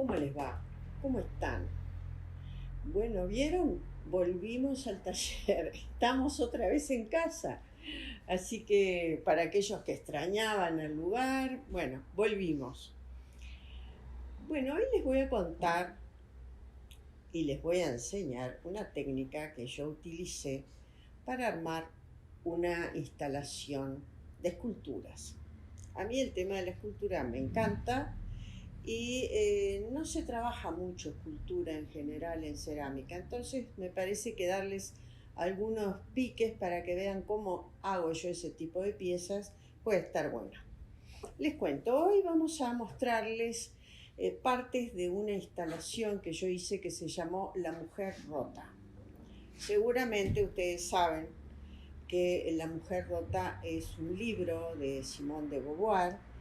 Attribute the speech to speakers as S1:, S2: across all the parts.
S1: ¿Cómo les va? ¿Cómo están? Bueno, ¿vieron? Volvimos al taller. Estamos otra vez en casa. Así que para aquellos que extrañaban el lugar, bueno, volvimos. Bueno, hoy les voy a contar y les voy a enseñar una técnica que yo utilicé para armar una instalación de esculturas. A mí el tema de la escultura me encanta. Y no se trabaja mucho escultura en general en cerámica, entonces me parece que darles algunos piques para que vean cómo hago yo ese tipo de piezas puede estar bueno. Les cuento, hoy vamos a mostrarles partes de una instalación que yo hice que se llamó La Mujer Rota. Seguramente ustedes saben que La Mujer Rota es un libro de Simone de Beauvoir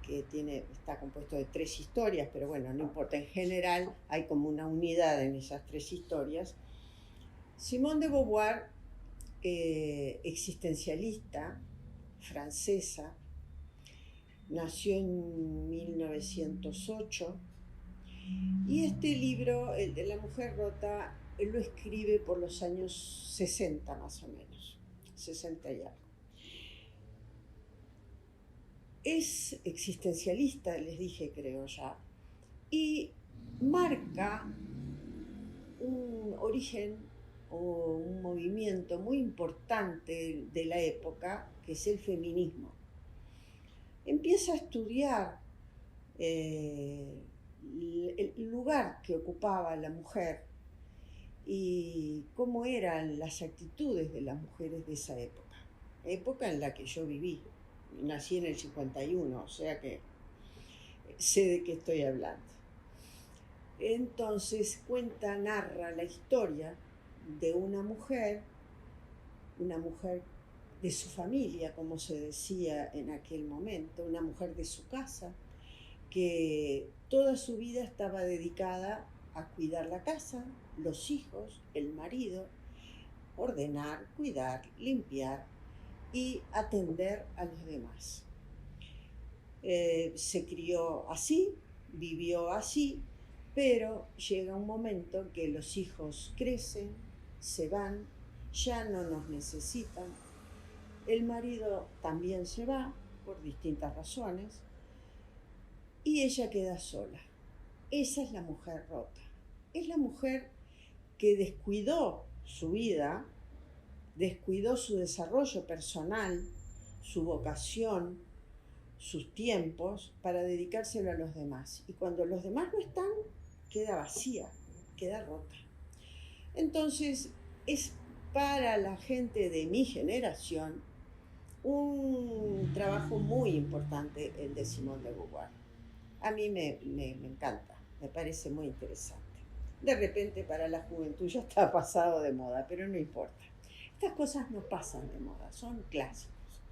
S1: que está compuesto de 3 historias, pero bueno, no importa, en general hay como una unidad en esas 3 historias. Simone de Beauvoir, existencialista, francesa, nació en 1908 y este libro, el de La Mujer Rota, él lo escribe por los años 60 más o menos, 60 y algo. Es existencialista, les dije, creo ya, y marca un origen o un movimiento muy importante de la época, que es el feminismo. Empieza a estudiar el lugar que ocupaba la mujer y cómo eran las actitudes de las mujeres de esa época en la que yo viví. Nací en el 51, o sea que sé de qué estoy hablando. Entonces narra la historia de una mujer de su familia, como se decía en aquel momento, una mujer de su casa, que toda su vida estaba dedicada a cuidar la casa, los hijos, el marido, ordenar, cuidar, limpiar y atender a los demás. Se crió así, vivió así, pero llega un momento en que los hijos crecen, se van, ya no nos necesitan, el marido también se va por distintas razones y ella queda sola. Esa es la mujer rota. Es la mujer que descuidó su vida, descuidó su desarrollo personal, su vocación, sus tiempos para dedicárselo a los demás. Y cuando los demás no están, queda vacía, queda rota. Entonces, es para la gente de mi generación un trabajo muy importante el de Simone de Beauvoir. A mí me encanta, me parece muy interesante. De repente para la juventud ya está pasado de moda, pero no importa. Estas cosas no pasan de moda, son clásicos.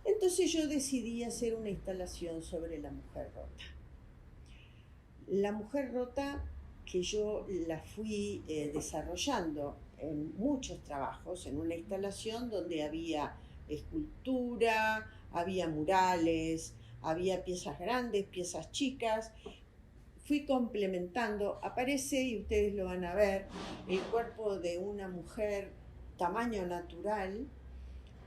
S1: Entonces yo decidí hacer una instalación sobre la mujer rota. La mujer rota que yo la fui desarrollando en muchos trabajos, en una instalación donde había escultura, había murales, había piezas grandes, piezas chicas. Fui complementando, aparece, y ustedes lo van a ver, el cuerpo de una mujer tamaño natural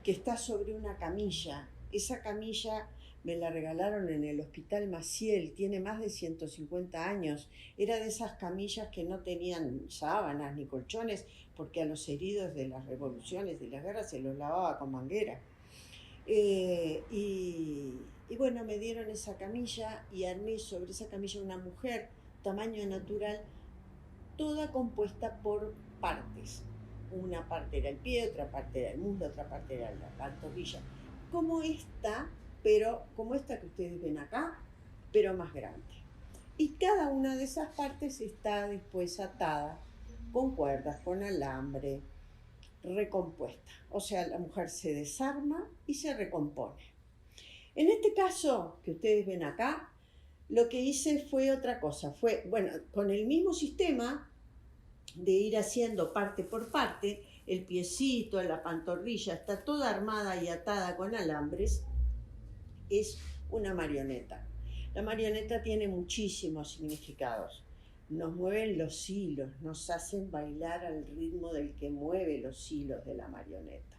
S1: que está sobre una camilla. Esa camilla me la regalaron en el Hospital Maciel, tiene más de 150 años. Era de esas camillas que no tenían sábanas ni colchones, porque a los heridos de las revoluciones, de las guerras, se los lavaba con manguera. Y bueno, me dieron esa camilla y armé sobre esa camilla una mujer, tamaño natural, toda compuesta por partes. Una parte era el pie, otra parte era el muslo, otra parte era la pantorrilla. Como esta que ustedes ven acá, pero más grande. Y cada una de esas partes está después atada con cuerdas, con alambre, recompuesta. O sea, la mujer se desarma y se recompone. En este caso que ustedes ven acá, lo que hice fue otra cosa. Fue, bueno, con el mismo sistema de ir haciendo parte por parte, el piecito, la pantorrilla, está toda armada y atada con alambres, es una marioneta. La marioneta tiene muchísimos significados. Nos mueven los hilos, nos hacen bailar al ritmo del que mueve los hilos de la marioneta.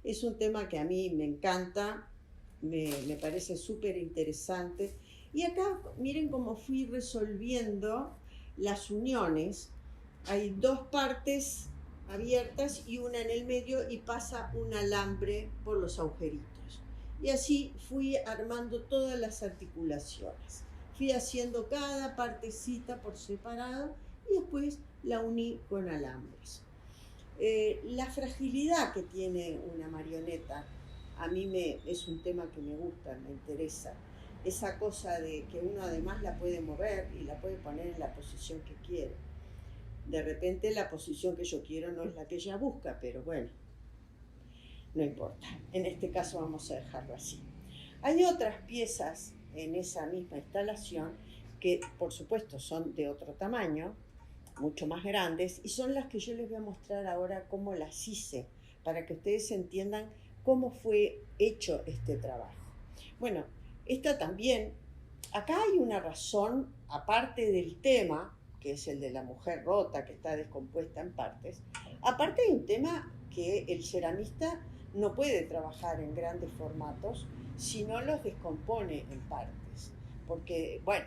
S1: Es un tema que a mí me encanta, me parece súper interesante. Y acá miren cómo fui resolviendo las uniones. Hay dos partes abiertas y una en el medio y pasa un alambre por los agujeritos. Y así fui armando todas las articulaciones. Fui haciendo cada partecita por separado y después la uní con alambres. La fragilidad que tiene una marioneta, a mí es un tema que me gusta, me interesa. Esa cosa de que uno además la puede mover y la puede poner en la posición que quiere. De repente la posición que yo quiero no es la que ella busca, pero bueno, no importa. En este caso vamos a dejarlo así. Hay otras piezas en esa misma instalación que por supuesto son de otro tamaño, mucho más grandes, y son las que yo les voy a mostrar ahora cómo las hice, para que ustedes entiendan cómo fue hecho este trabajo. Bueno, esta también, acá hay una razón, aparte del tema, que es el de la mujer rota, que está descompuesta en partes, aparte hay un tema que el ceramista no puede trabajar en grandes formatos si no los descompone en partes. Porque, bueno,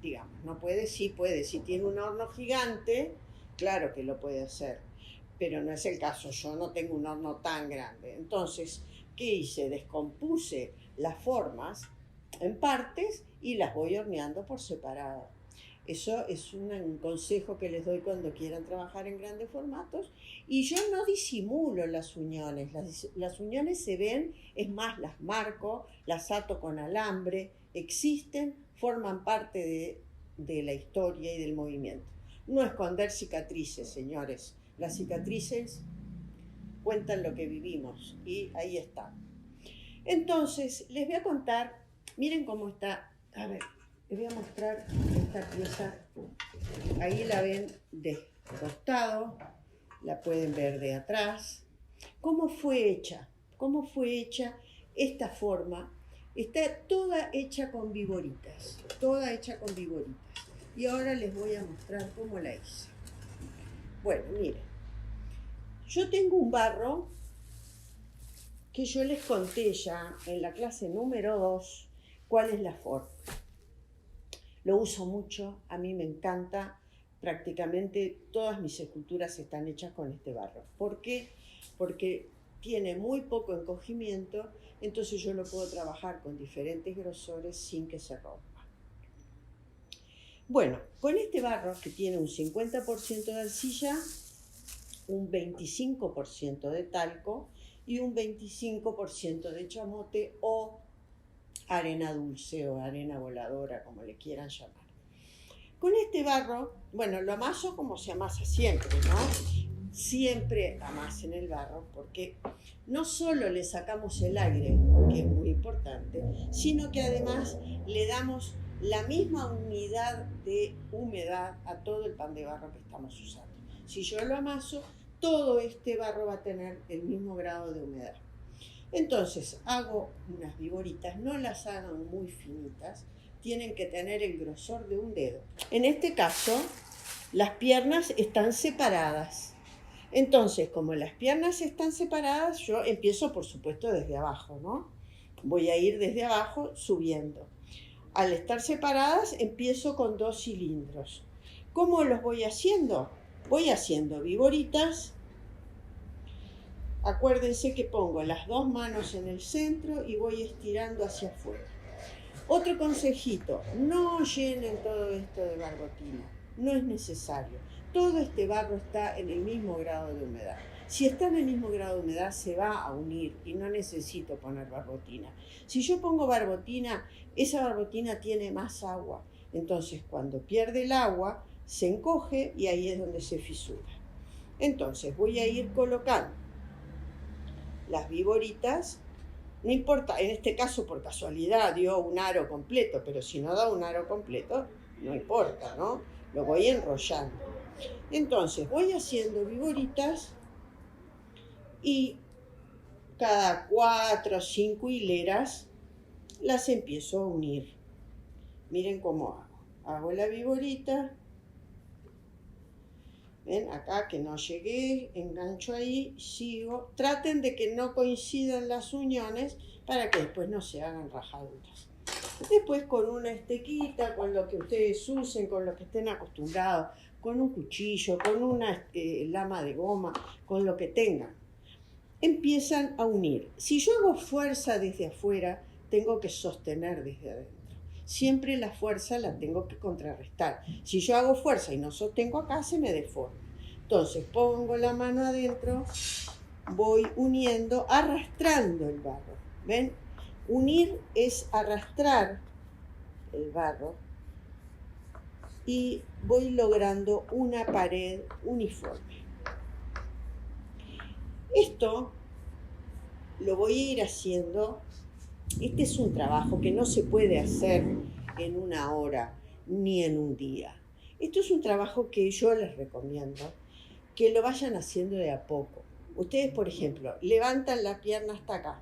S1: digamos, no puede, sí puede. Si tiene un horno gigante, claro que lo puede hacer. Pero no es el caso, yo no tengo un horno tan grande. Entonces, ¿qué hice? Descompuse las formas en partes y las voy horneando por separado. Eso es un consejo que les doy cuando quieran trabajar en grandes formatos. Y yo no disimulo las uniones. Las uniones se ven, es más, las marco, las ato con alambre, existen, forman parte de la historia y del movimiento. No esconder cicatrices, señores. Las cicatrices cuentan lo que vivimos y ahí está. Entonces, les voy a contar, miren cómo está, a ver, les voy a mostrar esta pieza, ahí la ven de costado, la pueden ver de atrás. ¿Cómo fue hecha? ¿Cómo fue hecha esta forma? Está toda hecha con viboritas, toda hecha con viboritas. Y ahora les voy a mostrar cómo la hice. Bueno, miren, yo tengo un barro que yo les conté ya en la clase número 2 cuál es la forma. Lo uso mucho, a mí me encanta, prácticamente todas mis esculturas están hechas con este barro. ¿Por qué? Porque tiene muy poco encogimiento, entonces yo lo puedo trabajar con diferentes grosores sin que se rompa. Bueno, con este barro que tiene un 50% de arcilla, un 25% de talco y un 25% de chamote o arena dulce o arena voladora, como le quieran llamar. Con este barro, bueno, lo amaso como se amasa siempre, ¿no? Siempre amasen el barro porque no solo le sacamos el aire, que es muy importante, sino que además le damos la misma unidad de humedad a todo el pan de barro que estamos usando. Si yo lo amaso, todo este barro va a tener el mismo grado de humedad. Entonces hago unas viboritas, no las hagan muy finitas, tienen que tener el grosor de un dedo. En este caso, las piernas están separadas. Entonces, como las piernas están separadas, yo empiezo, por supuesto, desde abajo, ¿no? Voy a ir desde abajo subiendo. Al estar separadas, empiezo con 2 cilindros. ¿Cómo los voy haciendo? Voy haciendo viboritas. Acuérdense que pongo las 2 manos en el centro y voy estirando hacia afuera. Otro consejito, no llenen todo esto de barbotina, no es necesario. Todo este barro está en el mismo grado de humedad. Si está en el mismo grado de humedad se va a unir y no necesito poner barbotina. Si yo pongo barbotina, esa barbotina tiene más agua. Entonces cuando pierde el agua se encoge y ahí es donde se fisura. Entonces voy a ir colocando las viboritas, no importa, en este caso por casualidad dio un aro completo, pero si no da un aro completo, no importa, ¿no? Lo voy enrollando. Entonces voy haciendo viboritas y cada 4 o 5 hileras las empiezo a unir. Miren cómo hago. Hago la viborita. ¿Ven? Acá que no llegué, engancho ahí, sigo. Traten de que no coincidan las uniones para que después no se hagan rajaduras. Después con una estequita, con lo que ustedes usen, con lo que estén acostumbrados, con un cuchillo, con una lama de goma, con lo que tengan, empiezan a unir. Si yo hago fuerza desde afuera, tengo que sostener desde adentro. Siempre la fuerza la tengo que contrarrestar. Si yo hago fuerza y no sostengo acá, se me deforma. Entonces pongo la mano adentro, voy uniendo, arrastrando el barro. ¿Ven? Unir es arrastrar el barro y voy logrando una pared uniforme. Esto lo voy a ir haciendo. Este es un trabajo que no se puede hacer en una hora ni en un día. Esto es un trabajo que yo les recomiendo que lo vayan haciendo de a poco. Ustedes, por ejemplo, levantan la pierna hasta acá,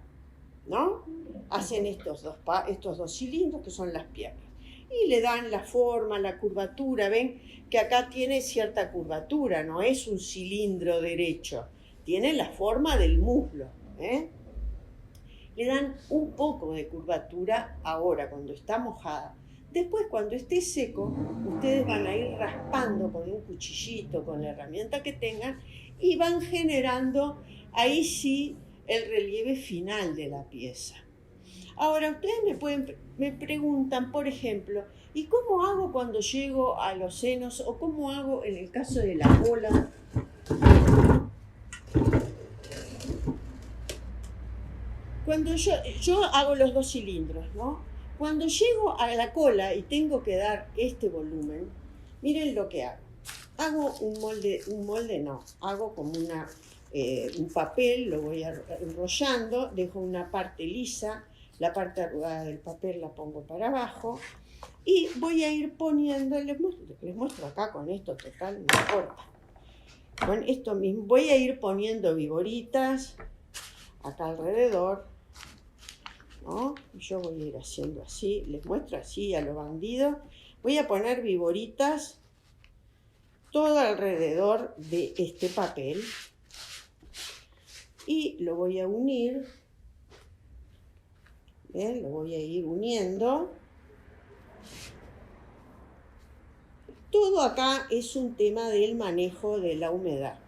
S1: ¿no? Hacen estos dos cilindros que son las piernas y le dan la forma, la curvatura. Ven que acá tiene cierta curvatura, no es un cilindro derecho, tiene la forma del muslo, ¿eh? Le dan un poco de curvatura ahora cuando está mojada. Después, cuando esté seco, ustedes van a ir raspando con un cuchillito, con la herramienta que tengan, y van generando ahí sí el relieve final de la pieza. Ahora, ustedes me preguntan, por ejemplo, ¿y cómo hago cuando llego a los senos? ¿O cómo hago en el caso de la cola? Cuando yo hago los dos cilindros, ¿no? Cuando llego a la cola y tengo que dar este volumen, miren lo que hago. Hago hago como un papel, lo voy enrollando, dejo una parte lisa, la parte arrugada del papel la pongo para abajo y voy a ir poniendo, les muestro acá con esto, total, no importa. Con esto mismo voy a ir poniendo viboritas acá alrededor, ¿no? Yo voy a ir haciendo así, les muestro así a los bandidos. Voy a poner viboritas todo alrededor de este papel y lo voy a unir. ¿Ven? Lo voy a ir uniendo. Todo acá es un tema del manejo de la humedad.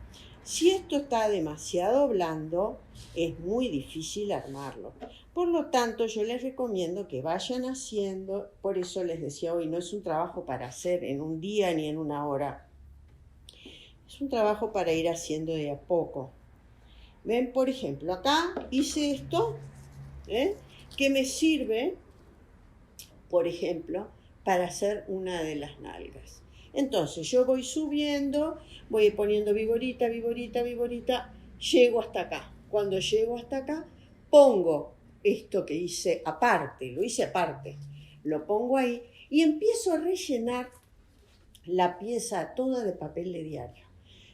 S1: Si esto está demasiado blando, es muy difícil armarlo. Por lo tanto, yo les recomiendo que vayan haciendo, por eso les decía hoy, no es un trabajo para hacer en un día ni en una hora. Es un trabajo para ir haciendo de a poco. Ven, por ejemplo, acá hice esto, que me sirve, por ejemplo, para hacer una de las nalgas. Entonces yo voy subiendo, voy poniendo viborita, llego hasta acá. Cuando llego hasta acá, pongo esto que hice aparte, lo hice aparte, lo pongo ahí y empiezo a rellenar la pieza toda de papel de diario.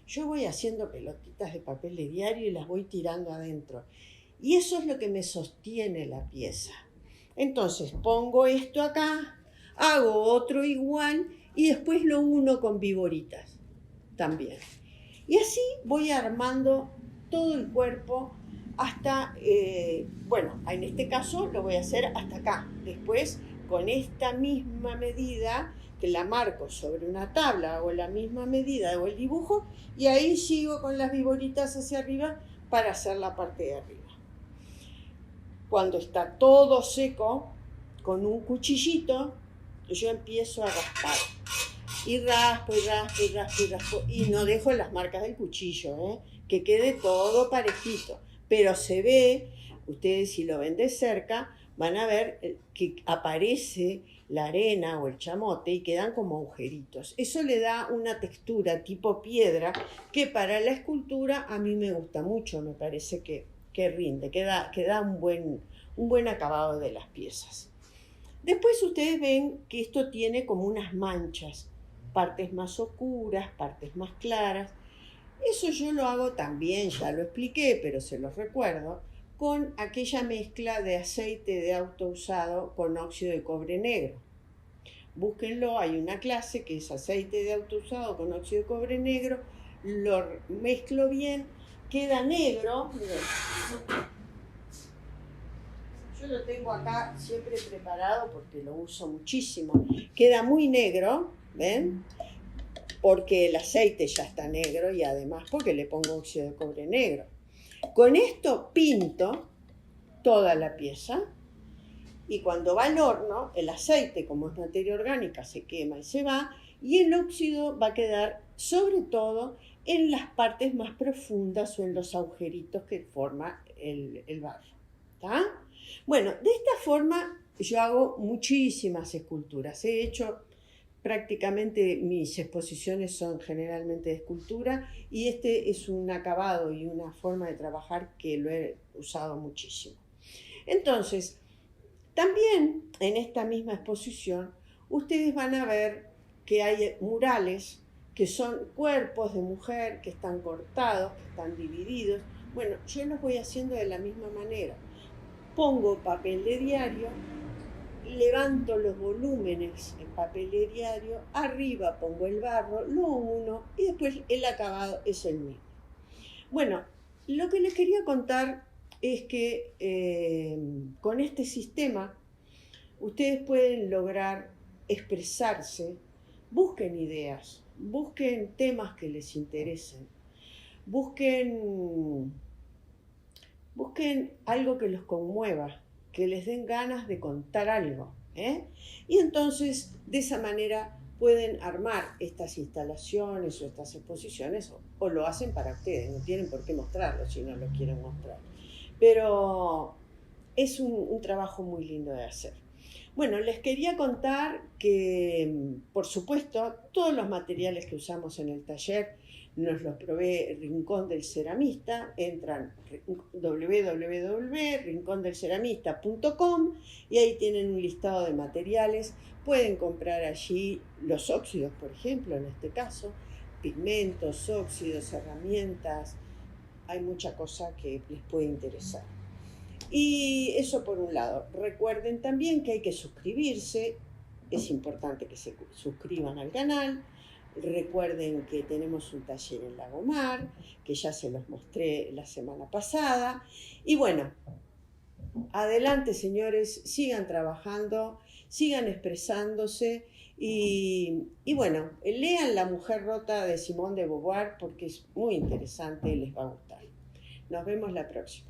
S1: Yo voy haciendo pelotitas de papel de diario y las voy tirando adentro. Y eso es lo que me sostiene la pieza. Entonces pongo esto acá, hago otro igual y después lo uno con viboritas también. Y así voy armando todo el cuerpo hasta, en este caso lo voy a hacer hasta acá. Después, con esta misma medida, que la marco sobre una tabla, hago la misma medida, hago el dibujo y ahí sigo con las viboritas hacia arriba para hacer la parte de arriba. Cuando está todo seco, con un cuchillito, yo empiezo a raspar. Y raspo, y no dejo las marcas del cuchillo, que quede todo parejito. Pero se ve, ustedes si lo ven de cerca, van a ver que aparece la arena o el chamote y quedan como agujeritos. Eso le da una textura tipo piedra que para la escultura a mí me gusta mucho, me parece que rinde, que da un buen acabado de las piezas. Después ustedes ven que esto tiene como unas manchas, partes más oscuras, partes más claras. Eso yo lo hago también, ya lo expliqué, pero se los recuerdo, con aquella mezcla de aceite de auto usado con óxido de cobre negro. Búsquenlo, hay una clase que es aceite de auto usado con óxido de cobre negro, lo mezclo bien, queda negro, miren. Yo lo tengo acá siempre preparado porque lo uso muchísimo. Queda muy negro, ¿ven? Porque el aceite ya está negro y además porque le pongo óxido de cobre negro. Con esto pinto toda la pieza y cuando va al horno, el aceite, como es materia orgánica, se quema y se va, y el óxido va a quedar sobre todo en las partes más profundas o en los agujeritos que forma el barro. ¿Está? Bueno, de esta forma yo hago muchísimas esculturas. He hecho prácticamente mis exposiciones son generalmente de escultura y este es un acabado y una forma de trabajar que lo he usado muchísimo. Entonces, también en esta misma exposición ustedes van a ver que hay murales que son cuerpos de mujer que están cortados, que están divididos. Bueno, yo los voy haciendo de la misma manera. Pongo papel de diario, levanto los volúmenes en papel de diario, arriba pongo el barro, lo uno y después el acabado es el mismo. Bueno, lo que les quería contar es que con este sistema ustedes pueden lograr expresarse, busquen ideas, busquen temas que les interesen, busquen algo que los conmueva, que les den ganas de contar algo. Y entonces, de esa manera, pueden armar estas instalaciones o estas exposiciones o lo hacen para ustedes, no tienen por qué mostrarlo si no lo quieren mostrar. Pero es un trabajo muy lindo de hacer. Bueno, les quería contar que, por supuesto, todos los materiales que usamos en el taller nos los provee Rincón del Ceramista. Entran www.rincondelceramista.com y ahí tienen un listado de materiales. Pueden comprar allí los óxidos, por ejemplo, en este caso, pigmentos, óxidos, herramientas. Hay mucha cosa que les puede interesar. Y eso por un lado. Recuerden también que hay que suscribirse. Es importante que se suscriban al canal. Recuerden que tenemos un taller en Lagomar, que ya se los mostré la semana pasada. Y bueno, adelante señores, sigan trabajando, sigan expresándose y bueno, lean La mujer rota de Simone de Beauvoir porque es muy interesante y les va a gustar. Nos vemos la próxima.